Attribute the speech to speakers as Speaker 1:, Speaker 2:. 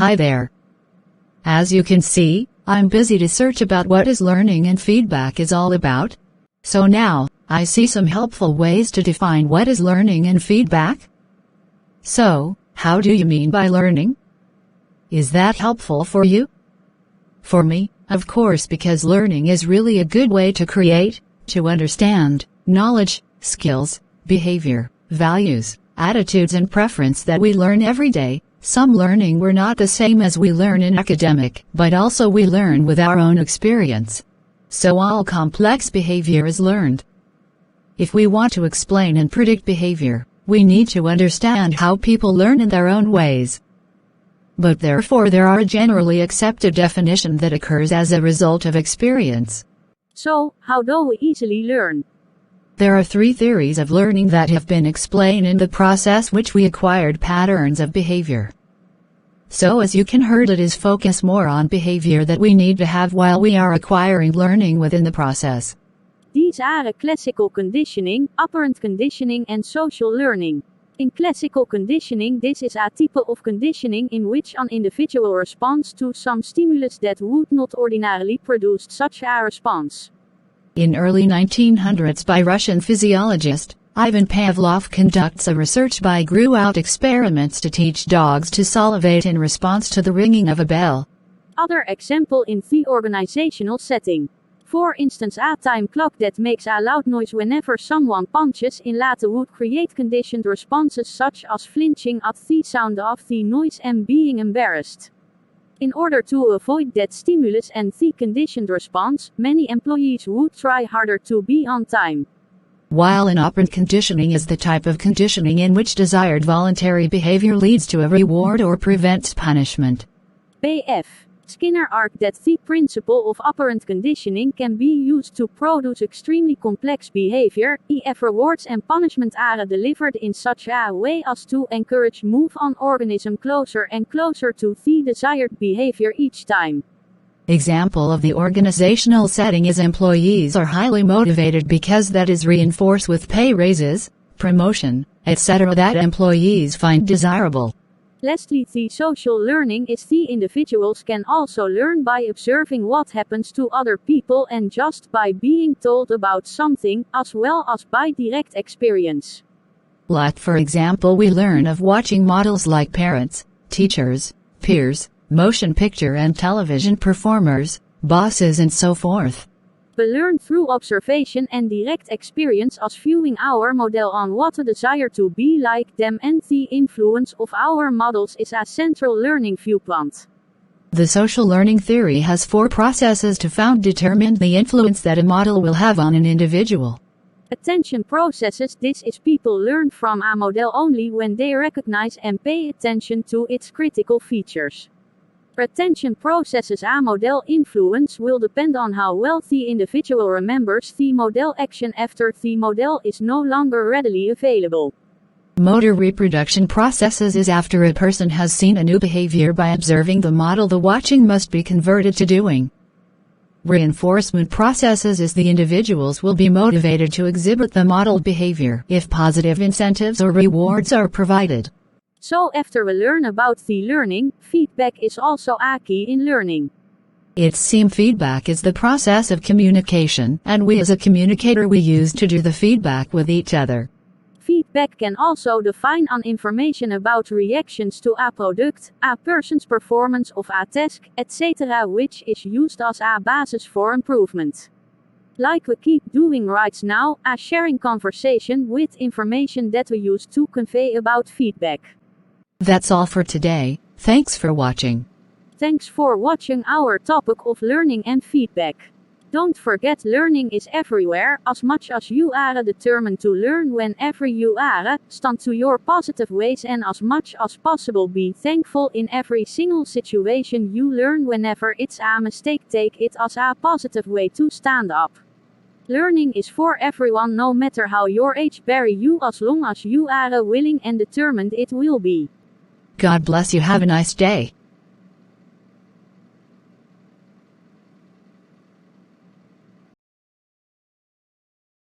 Speaker 1: Hi there. As you can see, I'm busy to search about what is learning and feedback is all about. So now, I see some helpful ways to define what is learning and feedback. So, how do you mean by learning? Is that helpful for you? For me, of course, because learning is really a good way to create, to understand, knowledge, skills, behavior, values, attitudes and preference that we learn every day. Some learning we're not the same as we learn in academic, but also we learn with our own experience. So all complex behavior is learned. If we want to explain and predict behavior, we need to understand how people learn in their own ways. But therefore there are generally accepted definitions that occurs as a result of experience.
Speaker 2: So, how do we easily learn?
Speaker 1: There are 3 theories of learning that have been explained in the process which we acquired patterns of behavior. So as you can heard, it is focus more on behavior that we need to have while we are acquiring learning within the process.
Speaker 2: These are classical conditioning, operant conditioning and social learning. In classical conditioning, this is a type of conditioning in which an individual responds to some stimulus that would not ordinarily produce such a response.
Speaker 1: In early 1900s by Russian physiologist, Ivan Pavlov conducts a research by grew out experiments to teach dogs to salivate in response to the ringing of a bell.
Speaker 2: Other example in the organizational setting. For instance, a time clock that makes a loud noise whenever someone punches in later would create conditioned responses such as flinching at the sound of the noise and being embarrassed. In order to avoid that stimulus and the conditioned response, many employees would try harder to be on time.
Speaker 1: While an operant conditioning is the type of conditioning in which desired voluntary behavior leads to a reward or prevents punishment.
Speaker 2: B.F. Skinner argued that the principle of operant conditioning can be used to produce extremely complex behavior, if rewards and punishment are delivered in such a way as to encourage move an organism closer and closer to the desired behavior each time.
Speaker 1: Example of the organizational setting is employees are highly motivated because that is reinforced with pay raises, promotion, etc. that employees find desirable.
Speaker 2: Lastly, the social learning is the individuals can also learn by observing what happens to other people and just by being told about something, as well as by direct experience.
Speaker 1: Like for example, we learn of watching models like parents, teachers, peers, motion picture and television performers, bosses and so forth.
Speaker 2: We learn through observation and direct experience as viewing our model on what a desire to be like them, and the influence of our models is a central learning viewpoint.
Speaker 1: The social learning theory has 4 processes to found determine the influence that a model will have on an individual.
Speaker 2: Attention processes. This is people learn from a model only when they recognize and pay attention to its critical features. Attention processes. A model influence will depend on how well the individual remembers the model action after the model is no longer readily available.
Speaker 1: Motor reproduction processes is after a person has seen a new behavior by observing the model, the watching must be converted to doing. Reinforcement processes is the individuals will be motivated to exhibit the model behavior if positive incentives or rewards are provided.
Speaker 2: So after we learn about the learning, feedback is also a key in learning.
Speaker 1: It seems feedback is the process of communication, and we as a communicator we use to do the feedback with each other.
Speaker 2: Feedback can also define an information about reactions to a product, a person's performance of a task, etc., which is used as a basis for improvement. Like we keep doing right now, a sharing conversation with information that we use to convey about feedback.
Speaker 1: That's all for today. Thanks for watching.
Speaker 2: Thanks for watching our topic of learning and feedback. Don't forget, learning is everywhere. As much as you are determined to learn whenever you are, stand to your positive ways and as much as possible be thankful in every single situation you learn. Whenever it's a mistake, take it as a positive way to stand up. Learning is for everyone, no matter how your age bury you, as long as you are willing and determined it will be.
Speaker 1: God bless you. Have a nice day.